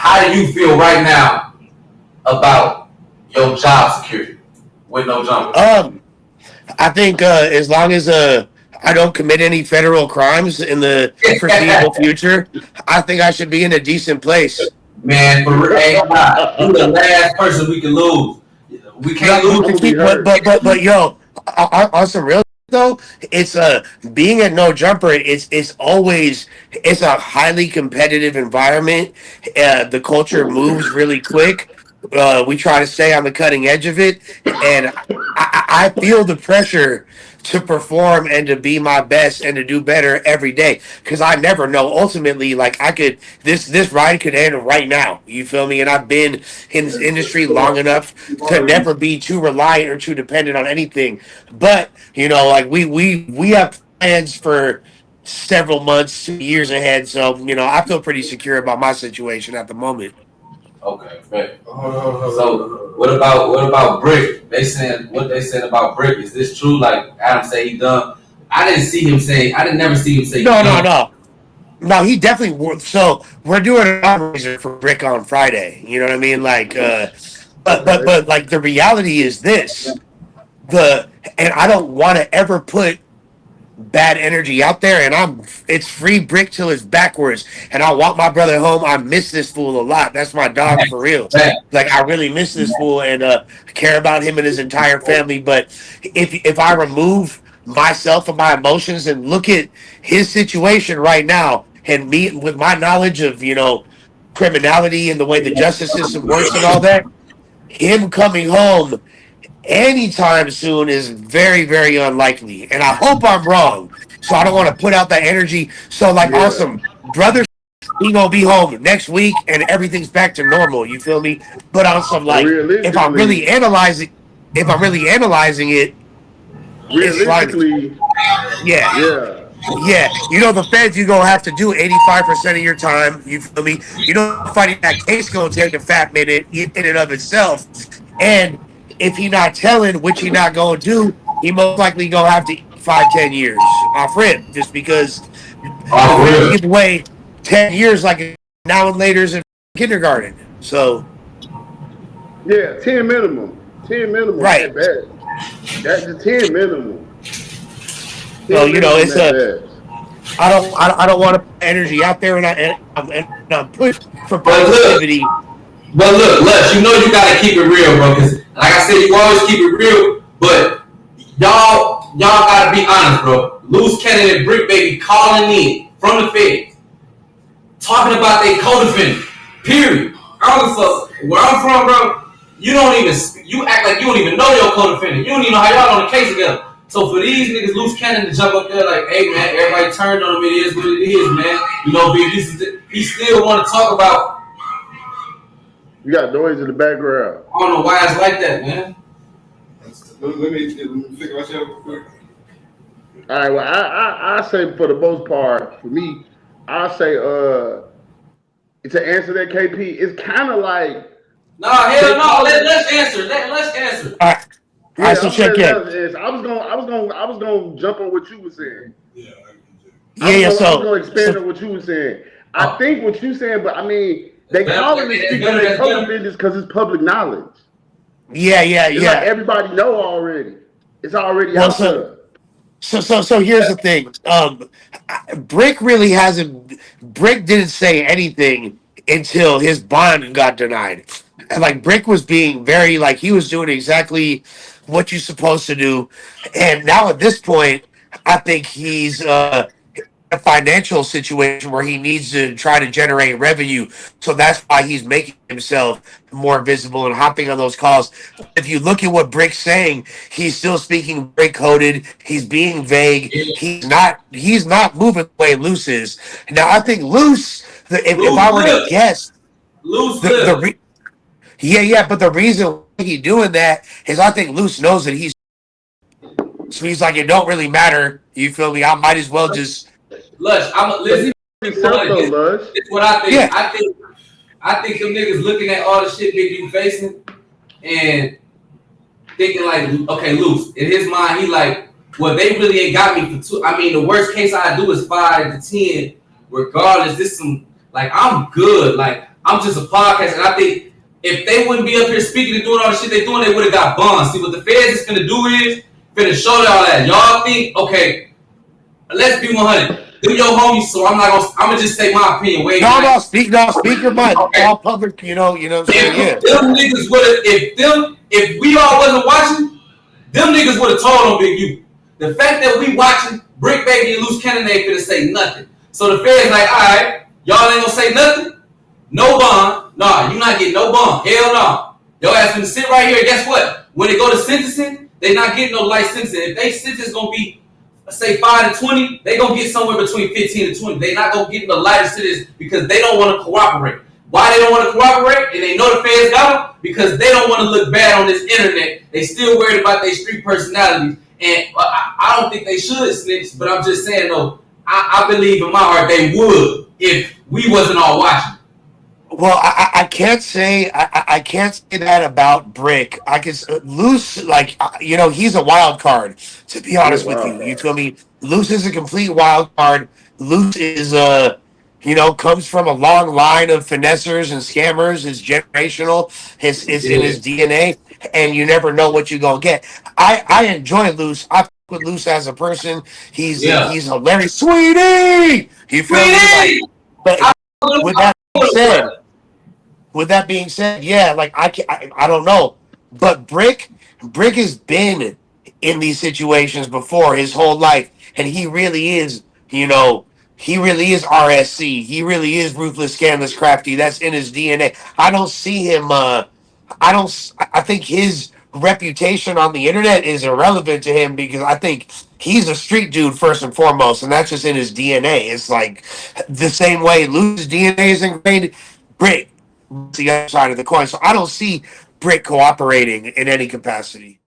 how do you feel right now about your job security with no jumper? I think as long as I don't commit any federal crimes in the foreseeable future, I think I should be in a decent place. Man, for real, ain't not. You the last person we can lose. We can't No, lose. but To keep, yo, on some real though, it's being at no jumper. It's always it's a highly competitive environment. The culture moves really quick. We try to stay on the cutting edge of it, and I feel the pressure to perform and to be my best and to do better every day because I never know. Ultimately, like I could this ride could end right now. You feel me? And I've been in this industry long enough to never be too reliant or too dependent on anything. But like we have plans for several months, years ahead. So I feel pretty secure about my situation at the moment. okay, fair. So what about Bricc? They saying what they said about Bricc. Is this true? Like Adam say he done. I didn't see him say. I didn't never see him say. No, he definitely. So we're doing a fundraiser for Bricc on Friday. You know what I mean? Like, but like the reality is this: and I don't want to ever put bad energy out there. And it's free Bricc till it's backwards. And I want my brother home. I miss this fool a lot. That's my dog for real. Like I really miss this fool and care about him and his entire family. But if I remove myself and my emotions and look at his situation right now and me with my knowledge of criminality and the way the justice system works and all that, him coming home anytime soon is very, very unlikely. And I hope I'm wrong. So I don't want to put out that energy. So like awesome. Brother, he gonna be home next week and everything's back to normal. You feel me? But on some like if I'm really analyzing it, it's like yeah. Yeah, the feds, you're going to have to do 85% of your time. You feel me? Fighting that case going to take a fat minute in and of itself. And if he not telling, which he not going to do, he most likely going to have to 5-10 years off rip just because give away 10 years like now and later's in kindergarten. So. Yeah, 10 minimum. 10 minimum. Right. That's the 10 minimum. So it's I don't want to put energy out there, and I'm pushed for positivity. But look, Lush, you gotta keep it real, bro. Because like I said, you always keep it real. But y'all gotta be honest, bro. Loose Cannon and Bricc baby calling in from the feds, talking about they co-defendant. Period. I don't fuck where I'm from, bro. You act like you don't even know your co-defendant. You don't even know how y'all on the case together. So for these niggas, Loose Cannon to jump up there like, hey man, everybody turned on him. It is what it is, man. Big, he still want to talk about. You got noise in the background. I don't know why it's like that, man. Let me figure out real quick. All right, well, I say for the most part, for me, I say to answer that KP, it's kind of like. Nah, hell no. Let's answer. Let's answer. All right. Yeah, so check in. I was gonna jump on what you were saying. Yeah. I was gonna expand on what you were saying. I think what you saying, but I mean, they call it speak on their co-defendants because it's public knowledge. Yeah. Like everybody know already. It's already out there. So here's the thing. Bricc really hasn't. Bricc didn't say anything until his bond got denied. Like Bricc was being very he was doing exactly what you're supposed to do, and now at this point, I think he's a financial situation where he needs to try to generate revenue. So that's why he's making himself more visible and hopping on those calls. If you look at what Brick's saying, he's still speaking very coded. He's being vague. He's not moving the way Loose is. Now I think Loose, if I were to guess, Loose but the reason he's doing that is I think Loose knows that so he's like, it don't really matter. You feel me? I might as well just. Lush, listen. It's what I think. Yeah. I think them niggas looking at all the shit Big you facing and thinking like, okay, Loose. In his mind, he like, well, they really ain't got me for two. I mean, the worst case I do is 5 to 10. Regardless, this some like I'm good. Like I'm just a podcast, and I think if they wouldn't be up here speaking and doing all the shit they doing, they would have got bonds. See, what the feds is finna do is finna show y'all that. Y'all think, okay, let's be 100. Them your homies, so I'm not gonna. I'm gonna just say my opinion. Wait, No, speak your mind. Okay. All public, you know what I'm saying? Yeah. Them niggas would have, if we all wasn't watching, them niggas would have told on Big U. The fact that we watching Bricc Baby and Lush Cannon ain't finna say nothing. So the feds like, all right, y'all ain't gonna say nothing. No bond. Nah, you not getting no bond. Hell no. Your ass finna sit right here. Guess what? When they go to sentencing, they not getting no light sentencing. If they sentence gonna be say 5 to 20, they gonna get somewhere between 15 to 20. They not gonna get the lighter sentence because they don't want to cooperate. Why they don't want to cooperate? And they know the feds got them because they don't want to look bad on this internet. They still worried about their street personalities, and I don't think they should snitch. But I'm just saying though, I believe in my heart they would if we wasn't all watching. Well, I can't say I can't say that about Bricc. I can Luce, like he's a wild card. To be honest with you, you feel me? Luce is a complete wild card. Luce is comes from a long line of finessers and scammers. It's generational. It's in his DNA, and you never know what you're gonna get. I enjoy Luce. I fuck with Luce as a person. He's hilarious, sweetie. You feel me? But with that being said. With that being said, yeah, like I don't know, but Bricc has been in these situations before his whole life, and he really is, he really is RSC. He really is ruthless, scandalous, crafty. That's in his DNA. I don't see him. I think his reputation on the internet is irrelevant to him because I think he's a street dude first and foremost, and that's just in his DNA. It's like the same way Lou's DNA is ingrained. Bricc the other side of the coin. So I don't see Bricc cooperating in any capacity.